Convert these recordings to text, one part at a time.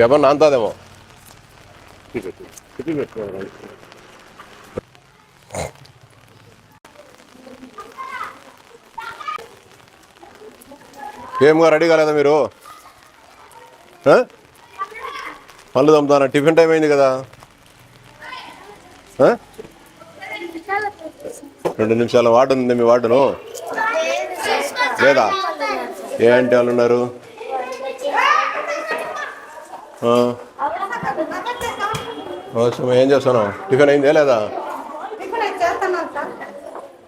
ఏమన్నా నాంతాదేమో. ఏమో రెడీ కాలేదా మీరు? పళ్ళు తమ్ముతారా? టిఫిన్ టైం అయింది కదా. 2 నిమిషాల వార్డు ఉంది. మీ వార్డును లేదా? ఏ ఆంటీ వాళ్ళు ఉన్నారు? ఏం చేస్తాను? టిఫిన్ అయిందే లేదా?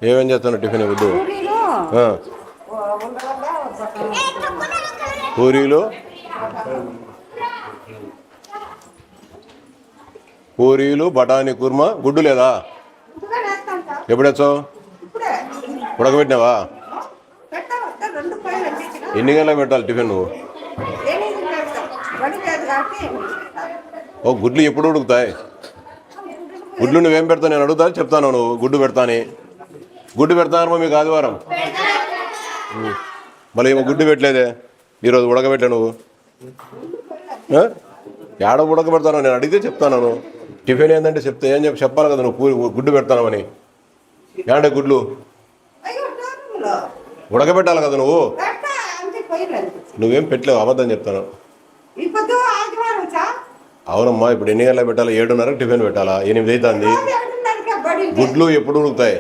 ఏమేం చేస్తాను టిఫిన్? వద్దు. పూరీలు, బఠానీ కుర్మా, గుడ్డు లేదా? ఎప్పుడు వచ్చావు? ఉడకబెట్టినావా? ఎన్ని గంటలకు పెట్టాలి టిఫిన్ నువ్వు? ఓ గుడ్లు ఎప్పుడు ఉడుకుతాయి? గుడ్లు నువ్వేం పెడతావు? నేను అడుగుతా చెప్తాను. నువ్వు గుడ్డు పెడతాని. గుడ్డు పెడతానమ్మా మీకు ఆదివారం. మళ్ళీ ఏమో గుడ్డు పెట్టలేదే ఈరోజు. ఉడకబెట్టా నువ్వు. ఏడ ఉడకబెడతాను? నేను అడిగితే చెప్తాను. టిఫిన్ ఏంటంటే చెప్తే ఏం చెప్పాలి కదా నువ్వు. గుడ్డు పెడతానమని. ఏమంటే గుడ్లు ఉడకబెట్టాలి కదా నువ్వు. నువ్వేం పెట్టలేవు, అబద్ధం చెప్తాను. అవునమ్మా, ఇప్పుడు ఎన్ని గంటలకు పెట్టాలి? 7:30 టిఫిన్ పెట్టాలా? 8 అవుతుంది. గుడ్లు ఎప్పుడు ఉడుకుతాయి?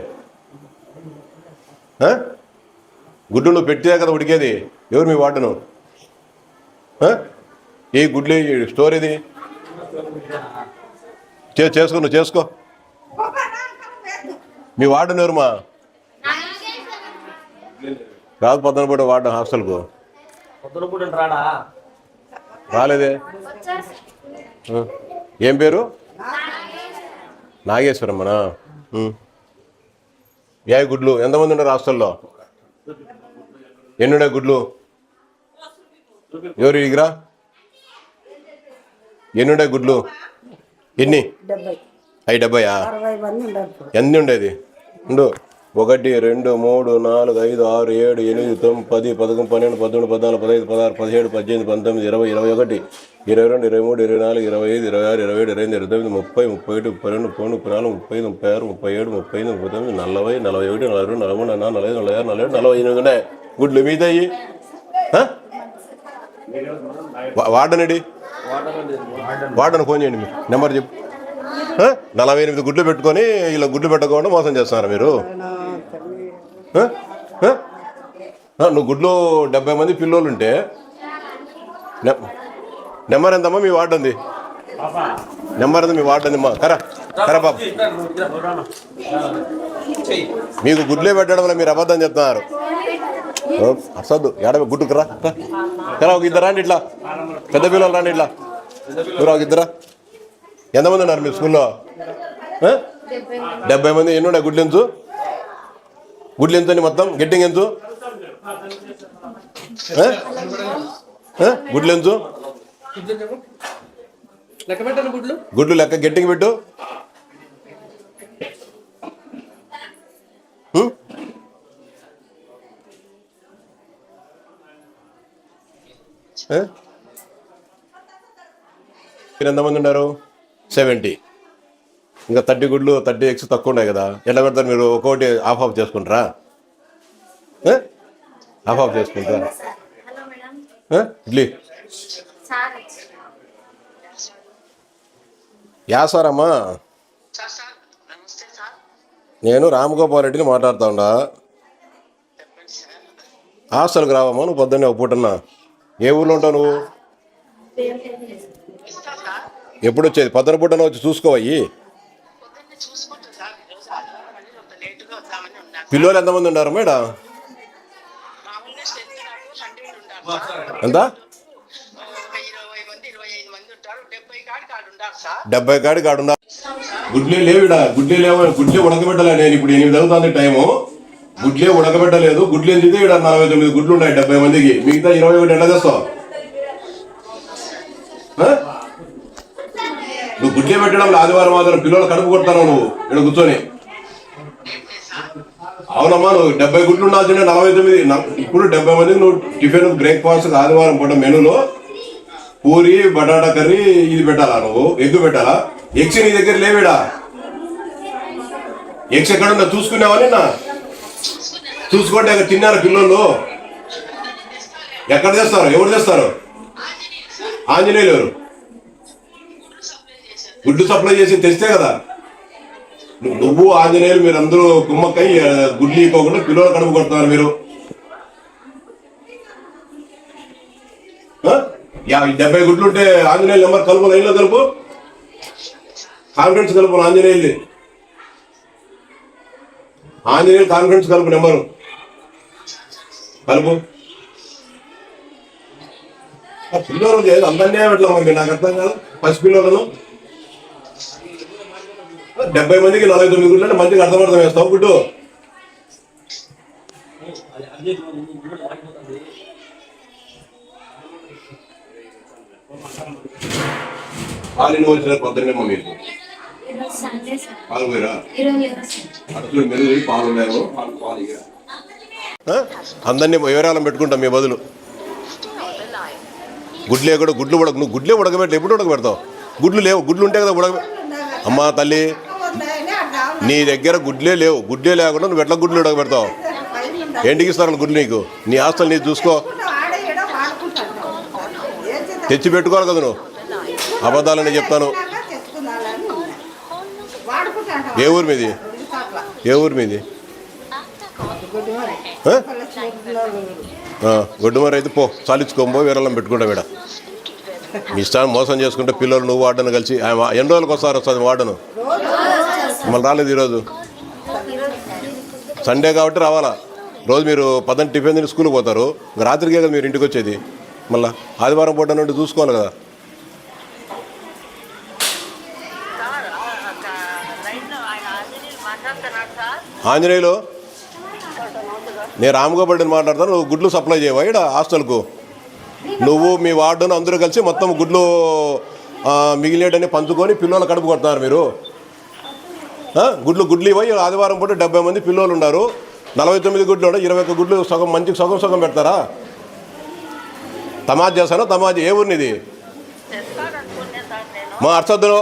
గుడ్లు నువ్వు పెట్టే కదా ఉడికేది. ఎవరు మీ వార్డును? ఏ గుడ్లు స్టోర్ ఇది? చేసుకో, నువ్వు చేసుకో. మీ వార్డును ఎవరుమా? రాదు పొద్దునపూట వార్డు హాస్టల్కు రాలేదే. ఏం పేరు? నాగేశ్వరమ్మనా? ఏ గుడ్లు ఎంతమంది ఉన్నారు హాస్టల్లో? ఎన్నుండే గుడ్లు? ఎవరు ఇగిరా? ఎన్నుండే గుడ్లు? ఎన్ని? 70. ఎన్ని ఉండేది? ఉండు. 1 2 3 4 5 6 7 8 9 10 11 12 13 14 15 16 17 18 19 20 21 22 23 24 25 26 27 28 29 30 31 32 34 30 36 37 35 39 40 41 42 43 44 45 46 47 48 గుడ్లు మీదయ్యి. వార్డనండి, వార్డను ఫోన్ చేయండి. నెంబర్ చెప్పు. 48 గుడ్లు పెట్టుకొని ఇలా గుడ్లు పెట్టకుండా మోసం చేస్తున్నారా మీరు? నువ్వు గుడ్లు 70 మంది పిల్లోళ్ళు ఉంటే నెంబర్ ఎంతమ్మా మీ వార్డు ఉంది? నెంబర్ ఎంత మీ వార్డు ఉందమ్మా? కరా బాబు, మీకు గుడ్లే పెట్టడం వల్ల మీరు అబద్ధం చెప్తున్నారు. అసలు ఏడవ గుడ్డుకు రా ఒక ఇద్దరు రాండి. ఇట్లా పెద్ద పిల్లలు రాండి. ఇట్లా మీరు ఒక ఇద్దరా? ఎంతమంది ఉన్నారు మీ స్కూల్లో? 70 మంది. ఎన్ని ఉన్నాయి గుడ్లు? ఎంచు గుడ్లు ఎంత మొత్తం? గెట్టింగ్ ఎంచు గుడ్లు ఎంచు? గుడ్లు లెక్క గెట్టింగ్ పెట్టు. మీరు ఎంతమంది ఉన్నారు? 70. ఇంకా 30 గుడ్లు 30 ఎగ్స్ తక్కువ ఉన్నాయి కదా. ఎట్లా పెడతారు మీరు? ఒక్కొక్కటి ఆఫ్ చేసుకుంటారా? ఆఫ్ చేసుకుంటారా? ఇడ్లీ యాసారమ్మా. నేను రామగోపాల్ రెడ్డిని మాట్లాడుతా ఉండా. హాస్టల్కి రావమ్మా నువ్వు పొద్దున్నే ఒక పూటన్నా. ఏ ఊర్లో ఉంటావు నువ్వు? ఎప్పుడు వచ్చేది? పొద్దున పూటన వచ్చి చూసుకోవయ్యి. పిల్లలు ఎంతమంది ఉన్నారు మేడం? ఎంత? 70 కాడి కాడున్నా. గుడ్లే లేవిడా? గుడ్లే లేవు. గుడ్లే ఉడకబెట్టలే. నేను ఇప్పుడు 8 అవుతుంది టైము. గుడ్లే ఉడకబెట్టలేదు. గుడ్లు ఎందుకు? ఇక్కడ 49 గుడ్లు ఉన్నాయి 70 మందికి. మిగతా 21 ఎట్లా చేస్తావు నువ్వు? గుడ్లే పెట్టడంలో ఆదివారం పిల్లలు కడుపు కొడతాను నువ్వు ఇక్కడ కూర్చొని. అవునమ్మా, నువ్వు 70 గుడ్లు ఉండాల్సిందే. 49 ఇప్పుడు 70 మందికి నువ్వు టిఫిన్ బ్రేక్ఫాస్ట్ ఆదివారం పూట మెనూలో పూరి బటాటా కర్రీ ఇది పెట్టాలా నువ్వు? ఎగ్గు పెట్టాలా? ఎగ్స్ నీ దగ్గర లేవేడా? ఎగ్స్ ఎక్కడున్నా చూసుకున్నావా నిన్న? చూసుకోండి అక్కడ తిన్నారు పిల్లలు. ఎక్కడ తెస్తారు? ఎవరు తెస్తారు? ఆంజనేయులు ఎవరు? గుడ్డు సప్లై చేసి తెస్తే కదా. నువ్వు ఆంజనేయులు మీరందరూ కుమ్మక్కై గుడ్లు ఇవ్వకుండా పిల్లలు కడుపు కొడుతున్నారు మీరు. 70 గుడ్లు ఉంటే ఆంజనేయులు నెంబర్ కలుపు, లైన్లో కలుపు, కాన్ఫరెన్స్ కలుపు. ఆంజనేయులు కాన్ఫరెన్స్ కలుపు, నెంబరు కలుపు. పిల్లలు లేదు అందరినీ ఎట్లా మరి నాకు అర్థం కాదు. పసి పిల్లలను 70 మందికి 49 గుడ్లు అంటే మంచిగా అర్థమర్థం వేస్తావు గుడ్డు. పాలు వచ్చిన పొద్దున్నేమో మీకు పాలు పోయిరా అటు మెరుగు పాలు ఉన్నాయేమో. అందరినీ వివరాలను పెట్టుకుంటాం మీ బదులు. గుడ్లే కూడా గుడ్లు నువ్వు గుడ్లే ఉడకబెట్టి ఎప్పుడు ఉడకబెడతావు? గుడ్లు లేవు. గుడ్లు ఉంటే కదా అమ్మా తల్లి నీ దగ్గర గుడ్లే లేవు. గుడ్లే లేకుండా నువ్వు ఎట్లా గుడ్లు ఉడకబెడతావు? ఏంటికి ఇస్తారు గుడ్లు నీకు? నీ ఆస్తులు నీ చూసుకో. తెచ్చి పెట్టుకోవాలి కదా నువ్వు. అబద్ధాలని చెప్తాను. ఏ ఊరు మీది? ఏ ఊరు మీది? గొడ్డుమారి అయితే పో చాలించుకోబో వీరలం పెట్టుకుంటా వీడ. మీ ఇష్టాన్ని మోసం చేసుకుంటే పిల్లలు నువ్వు వాడను కలిసి ఎన్ని రోజులకు ఒకసారి వస్తుంది వాడను. మళ్ళీ రాలేదు ఈరోజు సండే కాబట్టి రావాలా. రోజు మీరు 10 టిఫిన్ తిని స్కూల్కి పోతారు. రాత్రికే కదా మీరు ఇంటికి వచ్చేది. మళ్ళీ ఆదివారం పూట నుండి చూసుకోవాలి కదా. ఆంజనేయులు నేను రామగోపాల్ని మాట్లాడతాను. నువ్వు గుడ్లు సప్లై చేయవా ఇక్కడ హాస్టల్కు? నువ్వు మీ వార్డును అందరూ కలిసి మొత్తం గుడ్లు మిగిలేటని పంచుకొని పిల్లలు కడుపు కొడుతున్నారు మీరు. గుడ్లు ఇవ్వ. ఆదివారం పూట 70 మంది పిల్లలు ఉన్నారు. 49 గుడ్లు ఉన్నాయి. 21 గుడ్లు సగం మంచికి సగం పెడతారా? తమాజ్ చేస్తాను. తమాజ్ ఏ ఊరినిది? మా అర్చద్దులో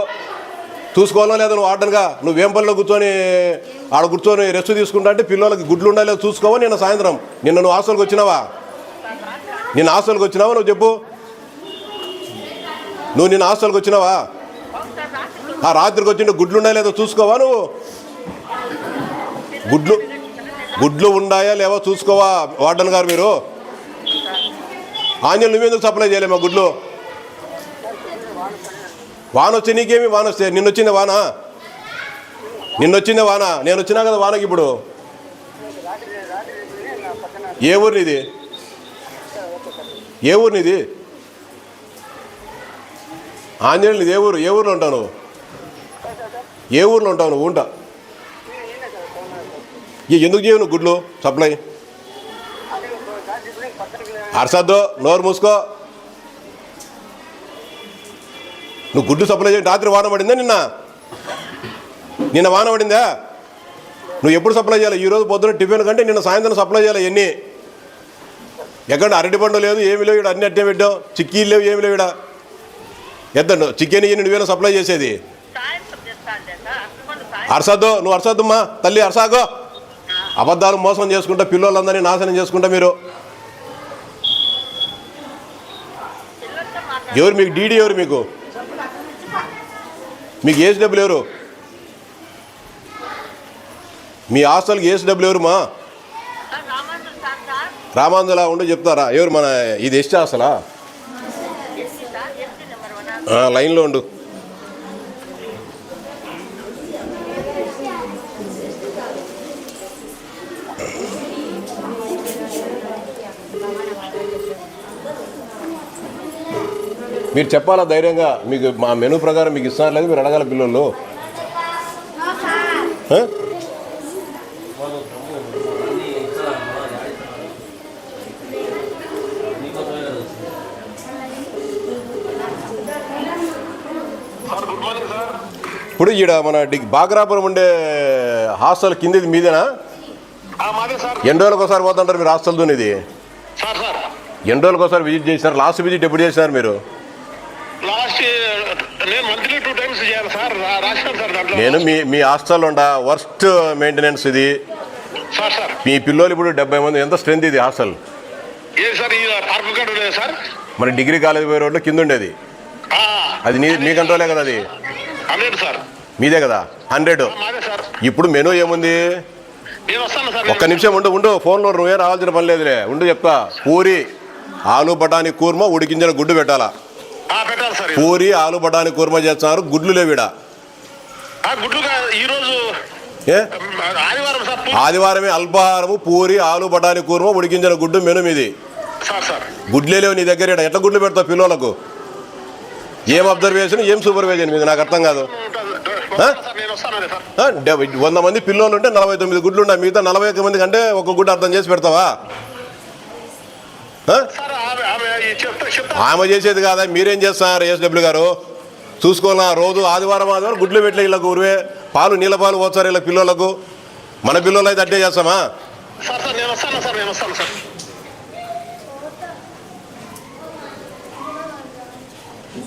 చూసుకోవాలా లేదా? నువ్వు ఆర్డర్గా నువ్వు వేంపల్లిలో కూర్చొని రెస్ట్ తీసుకుంటా అంటే పిల్లలకి గుడ్లు ఉండాలి చూసుకోవా? నిన్న సాయంత్రం నువ్వు హాస్టల్కి వచ్చినావా? నిన్న హాస్టల్కి వచ్చినావా? నువ్వు చెప్పు. నువ్వు నిన్న హాస్టల్కి వచ్చినావా? రాత్రికి వచ్చింటే గుడ్లు ఉన్నాయా లేదో చూసుకోవా? నువ్వు గుడ్లు ఉన్నాయా లేవో చూసుకోవా వార్డన్ గారు మీరు? ఆంజనేయులు నువ్వెందుకు సప్లై చేయలేమా గుడ్లు? వాన వచ్చే నీకేమి? వాన వస్తే నిన్నొచ్చిందే వాన? నేను వచ్చినా కదా వానకి. ఇప్పుడు ఏ ఊరినిది? ఏ ఊరినిది? ఆంజనేయులు ఏ ఊరు? ఏ ఊర్లో ఉంటావు నువ్వు? ఏ ఊర్లో ఉంటావు నువ్వు? ఉంటా ఎందుకు చేయవు నువ్వు గుడ్లు సప్లై? అర్సద్దు నోరు మూసుకో. నువ్వు గుడ్లు సప్లై చేయండి. రాత్రి వాన పడిందా? నిన్న వాన పడిందా? నువ్వు ఎప్పుడు సప్లై చేయాలి? ఈరోజు పొద్దున్న టిఫిన్ కంటే నిన్న సాయంత్రం సప్లై చేయాలి. ఎన్ని ఎక్కడ అరటి పండు లేదు, ఏమి లేవు. ఇక్కడ అన్ని అట్టే పెట్టావు. చిక్కీలు లేవు, ఏమి లేవు. ఇక్కడ ఎద్దండు చికెన్ ఇవి నువ్వేనా సప్లై చేసేది? అర్సద్దు నువ్వు అర్సద్దమ్మా తల్లి అర్సాగో. అబద్ధాలు మోసం చేసుకుంటా పిల్లలందరినీ నాశనం చేసుకుంటా మీరు. ఎవరు మీకు డీడీ? ఎవరు మీకు ఏసీడబ్ల్యూ ఎవరు? మీ హాస్టల్కి ఏసీడబ్ల్యూ ఎవరు? మా రామాంజలా ఉండి చెప్తారా? ఎవరు? మన ఇది ఎస్టీ హాస్టలా? లైన్లో ఉండు. మీరు చెప్పాలా ధైర్యంగా. మీకు మా మెనూ ప్రకారం మీకు ఇస్తున్నారు లేదు, మీరు అడగాల పిల్లలు. ఇప్పుడు ఈడ మన బాగ్రాపురం ఉండే హాస్టల్ కింది మీదేనా? ఎన్ని రోజులకు ఒకసారి పోతుంటారు మీరు హాస్టల్తో? ఇది ఎన్ని రోజులకు ఒకసారి విజిట్ చేసినారు? లాస్ట్ విజిట్ ఎప్పుడు చేసినారు మీరు? లాస్ట్ నేను మంత్లీ 2 times చేయాలి సార్. రాశాను సార్ దాంట్లో. నేను మీ హాస్టల్లో ఉండా వర్స్ట్ మెయింటెనెన్స్ ఇది సార్. మీ పిల్లలు ఇప్పుడు 70 మంది. ఎంత స్ట్రెంత్ ఇది హాస్టల్? ఏది సార్? ఈ పార్క్ కార్డు లేదు సార్. మరి డిగ్రీ కాలేజ్ పోయే రోడ్లో కింద ఉండేది అది మీ కంట్రోలే కదా? అది 100 సార్ మీదే కదా? 100. మాదే సార్. ఇప్పుడు మెనూ ఏముంది? నేను వస్తాను సార్. ఒక్క నిమిషం ఉండు ఫోన్లో నువ్వే రావాల్సిన పని లేదులే. చెప్తా. పూరి ఆలు బఠానీ కూర్మా ఉడికించిన గుడ్డు పెట్టాలా? పెట్టాలి సార్. పూరి ఆలు బఠానీ కూర్మా చేస్తున్నారు. గుడ్లు లేవిడా? గుడ్లు ఈరోజు ఆదివారం సార్. ఆదివారమే అల్పాహారము పూరి ఆలు బఠానీ కూర్మా ఉడికించిన గుడ్డు మెను మీది. గుడ్లే లేవు నీ దగ్గర. ఎట్లా గుడ్లు పెడతావు పిల్లలకు? ఏం అబ్జర్వేషన్, ఏం సూపర్వైజన్ మీకు? నాకు అర్థం కాదు. 100 మంది పిల్లలు ఉంటే 49 గుడ్లు ఉన్నాయి. మిగతా 41 మంది కంటే ఒక గుడ్డు అర్థం చేసి పెడతావా? ఆమె చేసేది కాదా? మీరేం చేస్తున్నారు ఎస్డబ్ల్యూ గారు? చూసుకోవాలా? రోజు ఆదివారం గుడ్లు పెట్టలే వీళ్ళకు. ఊరివే పాలు నీళ్ళ పాలు పోతారు వీళ్ళ పిల్లలకు. మన పిల్లలు అయితే అట్టే చేస్తామా?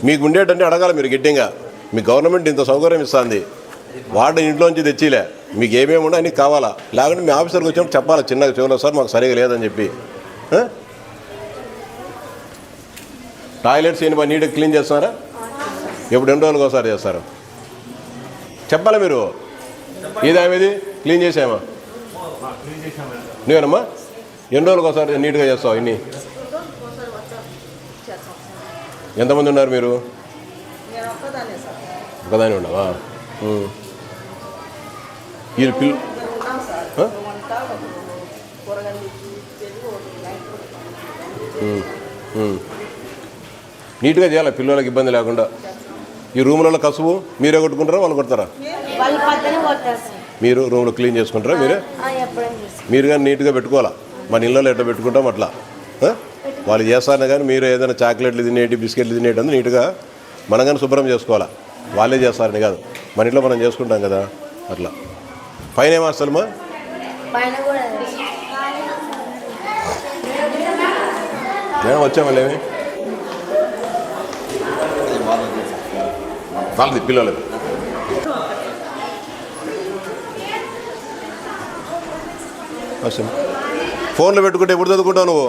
మీకు ఉండేటంటే అడగాలి మీరు గట్టిగా. మీ గవర్నమెంట్ ఇంత సౌకర్యం ఇస్తుంది, వాడిని ఇంట్లోంచి తెచ్చిలే. మీకు ఏమేమి ఉండో అన్నీ కావాలా? లేకుంటే మీ ఆఫీసర్కి వచ్చినప్పుడు చెప్పాలి చిన్నగా చెవులో, సార్ మాకు సరిగా లేదని చెప్పి. టాయిలెట్స్ ఏంటి నీట్గా క్లీన్ చేస్తున్నారా? ఎప్పుడు 2 రోజులకు ఒకసారి చేస్తారు? చెప్పాలి మీరు. ఏదేమిది క్లీన్ చేసామా? నువ్వేనమ్మా 2 రోజులకు ఒకసారి నీట్గా చేస్తావు ఇన్ని? ఎంతమంది ఉన్నారు మీరు? ఒకదాని ఉండవా? ఈ నీట్గా చేయాలి పిల్లలకి ఇబ్బంది లేకుండా. ఈ రూమ్లలో కసువు మీరే కొట్టుకుంటారా వాళ్ళు కొడతారా? మీరు రూమ్లో క్లీన్ చేసుకుంటారా మీరే? మీరు కానీ నీట్గా పెట్టుకోవాలా. మన ఇళ్ళలో ఎట్లా పెట్టుకుంటాం అట్లా వాళ్ళు చేస్తారని. కానీ మీరు ఏదైనా చాక్లెట్లు తినేటి బిస్కెట్లు తినేటి అంతా నీట్గా మనం కానీ శుభ్రం చేసుకోవాలా. వాళ్ళే చేస్తారని కాదు, మన ఇంట్లో మనం చేసుకుంటాం కదా అట్లా. పైన ఏమేస్తామా? వచ్చా మళ్ళీ ఏమి వాళ్ళది పిల్లలది. ఫోన్లో పెట్టుకుంటే ఎప్పుడు చదువుకుంటావు నువ్వు?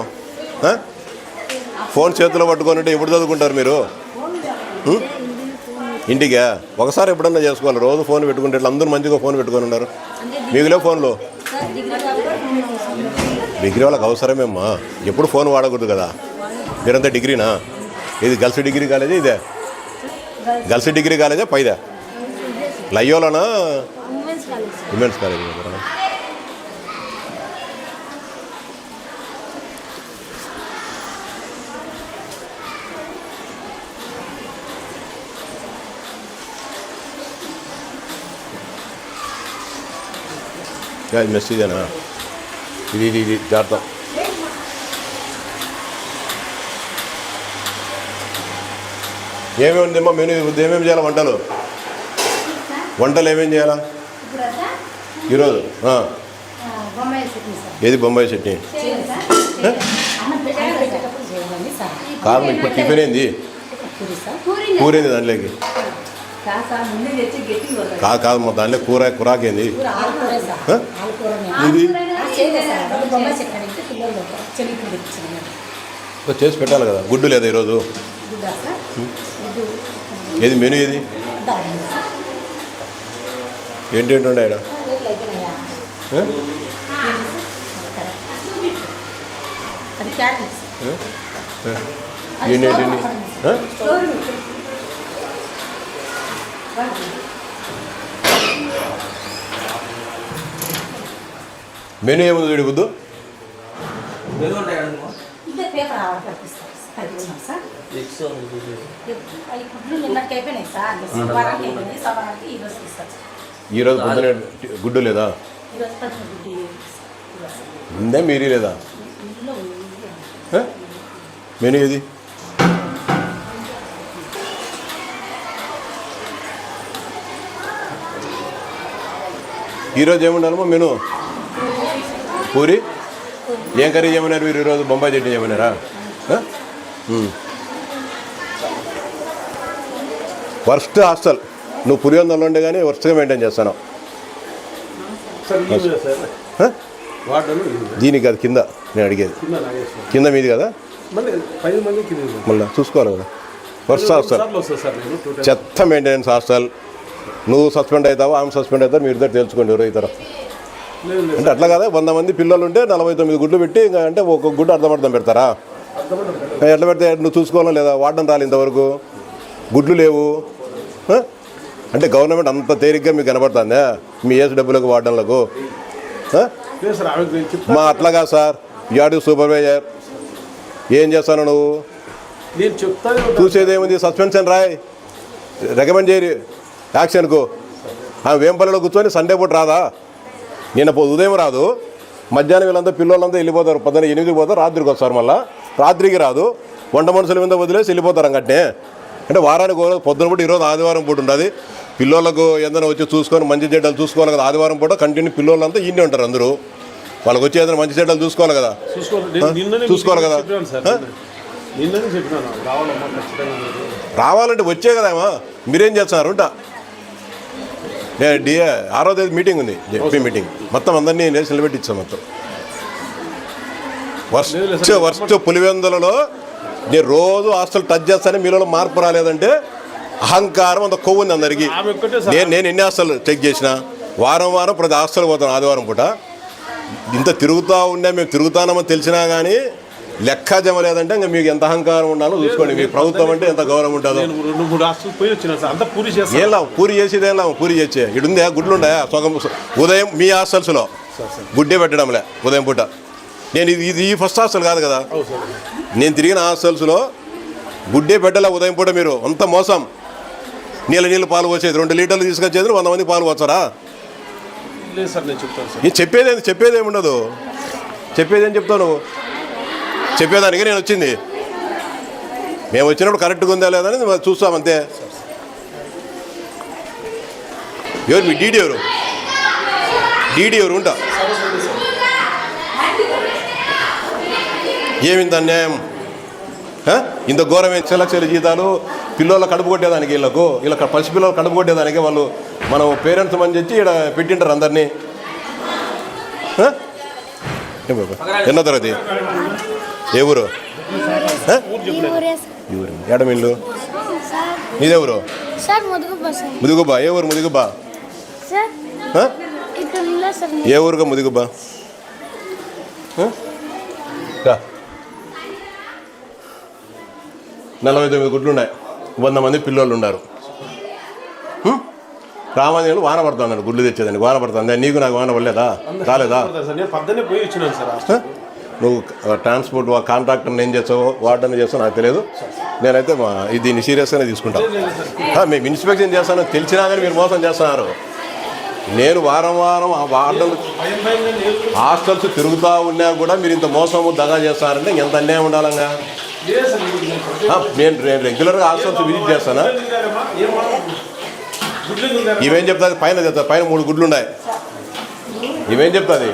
ఫోన్ చేతిలో పట్టుకొని ఎప్పుడు చదువుకుంటారు మీరు? ఇంటికా ఒకసారి ఎప్పుడన్నా చేసుకోవాలి. రోజు ఫోన్ పెట్టుకుంటే ఇట్లా అందరూ మంచిగా ఫోన్ పెట్టుకొని ఉన్నారు. మీకులే ఫోన్లో డిగ్రీ వాళ్ళకి అవసరమేమ్మా. ఎప్పుడు ఫోన్ వాడకూడదు కదా. మీరంతా డిగ్రీనా? ఇది గర్ల్స్ డిగ్రీ కాలేజా? ఇదే గర్ల్స్ డిగ్రీ కాలేజా? పైదా లయ్యోలోనా? Women's college. మెసేజేనా ఇది జాగ్రత్త. ఏమేమి ఉందమ్మా మెనూ? ఏమేమి చేయాలి? వంటలు ఏమేమి చేయాలా ఈరోజు? ఏది బొంబాయి చట్నీ? కారణం ఇప్పుడు టిఫిన్ ఏంది? కూరేంది దాంట్లోకి? కాదు మా దాంట్లో కూరాకేంది? ఇది చేసి పెట్టాలి కదా. గుడ్డు లేదా ఈరోజు? ఏది మెనూ? ఏది ఏంటంటే ఉండే ఆడ ఏంటండి? మెనూ ఏముంది వీడి బుద్ధు? ఈరోజు పొద్దున గుడ్డు లేదా? ఉందే మీరీ లేదా? మెనూ ఏది? ఈరోజు ఏముండాలమ్మా మెనూ? పూరి. ఏం కర్రీ చేయమన్నారు మీరు ఈరోజు? బొంబాయి చట్నీ చేయమన్నారా? Worst hostel. నువ్వు పులివెందులో ఉండే కానీ వర్స్ట్గా మెయింటైన్ చేస్తాను. దీనికి కాదు, కింద నేను అడిగేది. కింద మీది కదా, మళ్ళీ చూసుకోవాలి కదా. వర్స్ట్ హాస్టల్, చెత్త మెయింటెనెన్స్ హాస్టల్. నువ్వు సస్పెండ్ అవుతావు, ఆమె సస్పెండ్ అవుతావు, మీరు ఇద్దరు తెలుసుకోండి ఎవరో ఇతర. అంటే అట్లా కదా, 100 మంది పిల్లలు ఉంటే 49 గుడ్లు పెట్టి ఇంకా అంటే ఒక గుడ్డు అర్ధం పెడతారా? ఎట్లా పెడితే నువ్వు చూసుకోవాలా లేదా? వాడడం రాలి ఇంతవరకు, గుడ్లు లేవు. అంటే గవర్నమెంట్ అంత తేలిగ్గా మీకు కనబడుతుందా మీ ఏసు డబ్బులకు వాడడంలకు? మా అట్లాగా సార్, యాడు సూపర్వైజర్ ఏం చేస్తాను నువ్వు? చూసేదేముంది, సస్పెన్షన్ రాయ్, రికమెండ్ చేయరు యాక్షన్కు. ఆమె వేంపల్లిలో కూర్చొని సండే పూట రాదా? నిన్న ఉదయం రాదు, మధ్యాహ్నం వీళ్ళంతా పిల్లలంతా వెళ్ళిపోతారు. 8 పోతారు, రాత్రికి వస్తారు. మళ్ళీ రాత్రికి రాదు, వంట మనుషుల మీద వదిలేసి వెళ్ళిపోతారు అంగట్నే. అంటే వారానికి పొద్దున పూట, ఈరోజు ఆదివారం పూట ఉంటుంది. పిల్లలకు ఏదైనా వచ్చి చూసుకొని మంచి చెడ్డలు చూసుకోవాలి కదా. ఆదివారం పూట కంటిన్యూ పిల్లలంతా ఈయనే ఉంటారు అందరూ. వాళ్ళకి వచ్చి ఏదైనా మంచి చెడ్డలు చూసుకోవాలి కదా, చూసుకోవాలి కదా. రావాలంటే వచ్చే కదామా, మీరేం చేస్తున్నారు? ఉంటా నేను డిఏ 6వ తేదీ మీటింగ్ ఉంది, జెడ్పీ మీటింగ్. మొత్తం అందరినీ నేను నిలబెట్టించాను. మొత్తం వర్స్ట్ పులివెందులలో నేను రోజు హాస్టల్ టచ్ చేస్తానే మీలో మార్పు రాలేదంటే అహంకారం, అంత కొవ్వు ఉంది అందరికీ. నేను ఎన్ని హాస్టల్ చెక్ చేసిన, వారం ప్రతి హాస్టల్ పోతాను ఆదివారం పూట. ఇంత తిరుగుతూ ఉండే, మేము తిరుగుతామని తెలిసినా కానీ లెక్క జమ లేదంటే ఇంకా మీకు ఎంత అహంకారం ఉండాలో చూసుకోండి. మీ ప్రభుత్వం అంటే ఎంత గౌరవం ఉంటుందో. ఏం పూరి చేసేదేం పూరి చేసే ఇడుందే గుడ్లు ఉన్నాయా? సగం ఉదయం మీ హాస్టల్స్లో గుడ్డే పెట్టడంలే ఉదయం పూట. నేను ఇది ఈ ఫస్ట్ హాస్టల్ కాదు కదా, నేను తిరిగిన హాస్టల్స్లో గుడ్డే పెట్టలే ఉదయం పూట. మీరు అంత మోసం. నీళ్ళు పాలు పోసేది 2 లీటర్లు తీసుకొచ్చేది 100 మంది పాలు పోతారా? నేను చెప్పేదేమి ఉండదు. చెప్పేదేం చెప్తావు నువ్వు? చెప్పేదానికి నేను వచ్చింది. మేము వచ్చినప్పుడు కరెక్ట్గా ఉందా లేదని చూస్తాం అంతే. ఎవరు మీ డీడీ ఎవరు? డీడీ ఎవరు ఉంటా? ఏమింత అన్యాయం, ఇంత ఘోరమైన 2,00,000 జీతాలు పిల్లల కడుపు కొట్టేదానికి, వీళ్ళ పసి పిల్లలు కడుపు కొట్టేదానికి వాళ్ళు మనం పేరెంట్స్ మంది తెచ్చి ఇక్కడ పెట్టింటారు అందరినీ. ఎన్నో తరగతి? ఏ ఊరు? ఏడమిల్లు? నీదెవరు? ముదిగుబ్బా. ఏ ఊరు ముదిగుబ్బా? ఏ ఊరుగా ముదిగుబ్బా? 49 గుడ్లు ఉన్నాయి, 100 మంది పిల్లలు ఉన్నారు. రామాంజనేయులు వాన పడుతున్నాడు గుడ్లు తెచ్చేదానికి. వాన పడుతుంది, నీకు నాకు వాన పడలేదా? రాలేదా? నువ్వు ట్రాన్స్పోర్ట్ కాంట్రాక్టర్ని ఏం చేస్తావో వార్డన్ చేస్తావు నాకు తెలియదు. నేనైతే దీన్ని సీరియస్గానే తీసుకుంటాను. మేము ఇన్స్పెక్షన్ చేస్తానో తెలిసినా కానీ మీరు మోసం చేస్తున్నారు. నేను వారం ఆ వార్డన్ హాస్టల్స్ తిరుగుతూ ఉన్నా కూడా మీరు ఇంత మోసము దగా చేస్తారంటే ఎంత అన్యాయం ఉండాలంగా. నేను రెగ్యులర్గా హాస్టల్స్ విజిట్ చేస్తానా? ఇవేం చెప్తాది? పైన చెప్తా, పైన 3 గుడ్లు ఉన్నాయి. ఇవేం చెప్తాది?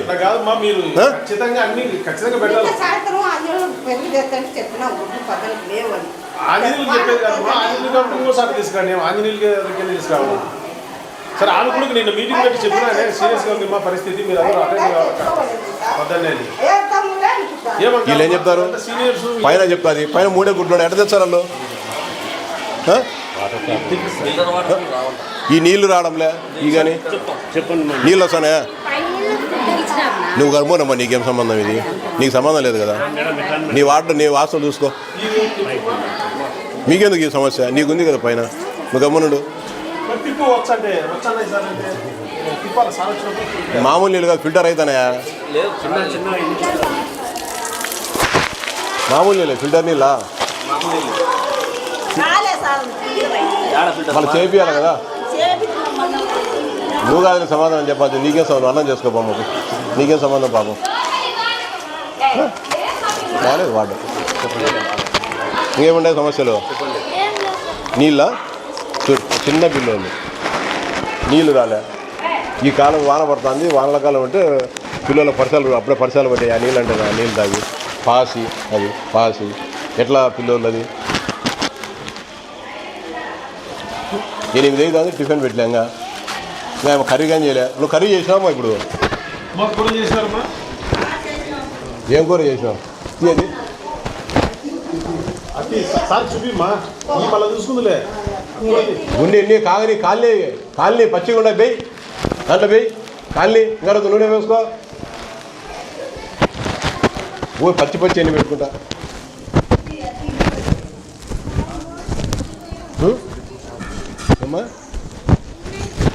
సరే ఆమె కూడా నిన్న మీటింగ్ పెట్టి చెప్పినా సీరియస్గా ఉంది మా పరిస్థితి, మీరు అందరూ అటెండ్ వీళ్ళు ఏం చెప్తారు? పైన చెప్తాది, పైన 3 గుడ్లు ఎట్ట తెచ్చారు వాళ్ళు? ఈ నీళ్లు రావడంలే, ఈ కానీ నీళ్ళు వస్తానే. నువ్వు గర్భనమ్మా, నీకేం సంబంధం? ఇది నీకు సంబంధం లేదు కదా. నీ వాస్తవం చూసుకో. మీకెందుకు ఈ సమస్య? నీకుంది కదా పైన, నువ్వు గమ్మునుడు. మామూలు నీళ్ళు కాదు, ఫిల్టర్ అవుతానయా? మామూలు నీళ్ళు, ఫిల్టర్ నీళ్ళ మళ్ళీ చేపియాలి కదా. నువ్వు కాదని సమాధానం చెప్పాలి. నీకేం సంబంధం? అన్నం చేసుకో పాపం, నీకేం సంబంధం పాపం? రాలేదు వాడు. ఇంకేముండే సమస్యలు? నీళ్ళ చిన్న పిల్లలు నీళ్ళు రాలే. ఈ కాలం వాన పడుతుంది, వానల కాలం అంటే పిల్లల పరిసరాలు అప్పుడే పరిసరాలు పట్టాయి. ఆ నీళ్ళు అంటే నీళ్ళు తాగి పాసి ఎట్లా పిల్లలు అది 8 అవుతుంది టిఫిన్ పెట్టలేంగా మేము కర్రీ కానీ చేయలే. నువ్వు కర్రీ చేసినావమ్మా ఇప్పుడు? మాకు కూడా చేసినారమ్మా. ఏం కూర చేసినావు? తీయది అది సార్ చూపిమ్మా, ఈ మళ్ళీ చూసుకుందిలే. ఉండి ఎన్ని కాగని కాలనీ పచ్చిగా ఉండే బెయ్యి దాంట్లో బెయ్యి కాలనీ ఇంకా నూనె వేసుకో. పచ్చి ఎన్ని పెట్టుకుంటా. అమ్మా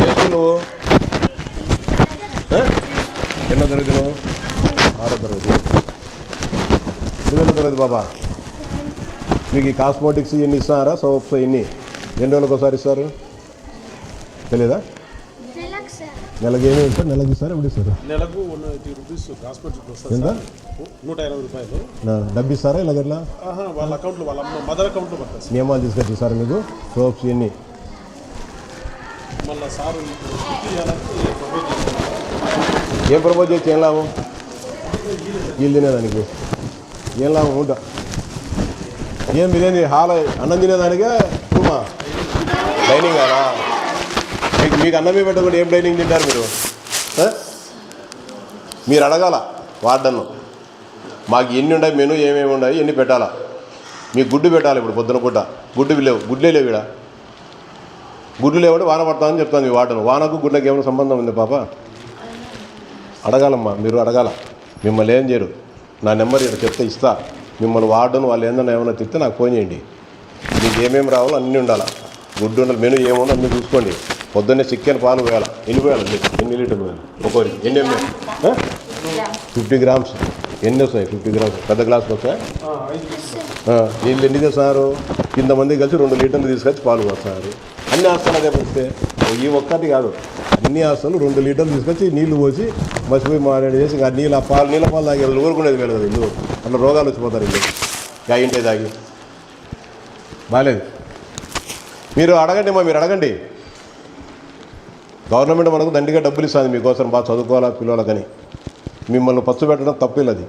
చేస్తు నువ్వు ఎన్నో తరగతి నువ్వు? 6వ తరగతి. 8వ తరగతి బాబా. మీకు ఈ కాస్మోటిక్స్ ఎన్ని ఇస్తారా? సోప్స్ ఎన్ని రోజులకు ఒకసారి ఇస్తారు తెలీదా? నెలకి ఏమేమి ఇస్తారు? నెలకి ఇస్తారు ఎప్పుడు ఇస్తారు? నెలకు 180 రూపీస్ హాస్పిటల్కి వస్తుంది. ఎంత? 180 రూపాయలు. డబ్బు ఇస్తారా ఇలాగట్లా? వాళ్ళ అకౌంట్లో, వాళ్ళ మదర్ అకౌంట్లో పడుతుంది. నియమాలు తీసుకొచ్చి ఇస్తారు మీకు సోప్స్ ఎన్ని? మళ్ళీ సార్ ప్రపోజ్ చేస్తున్నారు. ఏం ప్రపోజ్ చేస్తే ఏం లాభం? వీళ్ళు తినేదానికి ఏం లాభం? ఉంటా ఏం బిర్యానీ హాల్ అన్నం తినేదానికే టూమా డైనింగ్ కదా? మీకు అన్నమే పెట్టకుండా ఏం డైనింగ్ తింటారు మీరు? మీరు అడగాల వార్డన్ను, మాకు ఎన్ని ఉన్నాయి మెను, ఏమేమి ఉన్నాయి, ఎన్ని పెట్టాలా? మీకు గుడ్డు పెట్టాలి. ఇప్పుడు పొద్దున పూట గుడ్డు లేవు, గుడ్లే లేవు. ఇక్కడ గుడ్లు లేవంటే వాన పడతామని చెప్తాను మీ వార్డను. వానకు గుడ్లకు ఏమైనా సంబంధం ఉంది పాప? అడగాలమ్మా, మీరు అడగాల. మిమ్మల్ని ఏం చేయరు. నా నెంబర్ ఇక్కడ చెప్తే ఇస్తా. మిమ్మల్ని వార్డను వాళ్ళు ఏమన్నా తిప్పితే నాకు ఫోన్ చేయండి. మీకు ఏమేమి రావాలో అన్నీ ఉండాలా. గుడ్డు ఉండాలి, మెను ఏముందో అన్నీ చూసుకోండి. పొద్దున్నే చికెన్ పాలు పోయాలి. ఎన్ని పోయాలి? ఎన్ని లీటర్లు పోయాలి ఒక్కోరికి? ఎన్ని 50 గ్రామ్స్. ఎన్ని వస్తాయి 50 గ్రామ్స్? పెద్ద గ్లాసులు వస్తాయి. వీళ్ళు ఎన్ని తెస్తున్నారు? ఇంతమంది కలిసి 2 లీటర్లు తీసుకొచ్చి పాలు పోస్తున్నారు. అన్ని హాస్టల్ అదే పోస్తే ఈ ఒక్కటి కాదు, అన్ని హాస్టల్ 2 లీటర్లు తీసుకొచ్చి నీళ్లు పోసి మసిపోయి మాట్లాడి చేసి ఆ నీళ్ళ పాలు తాగి ఊరుకునేది మేలు కదా. ఇల్లు అట్లా రోగాలు వచ్చిపోతారు. ఇల్లు ఇంటే తాగి బాగాలేదు. మీరు అడగండి మీరు అడగండి. గవర్నమెంట్ మనకు దండిగా డబ్బులు ఇస్తుంది మీకోసం బాగా చదువుకోవాలా పిల్లలకని. మిమ్మల్ని పచ్చు పెట్టడం తప్పేది అది.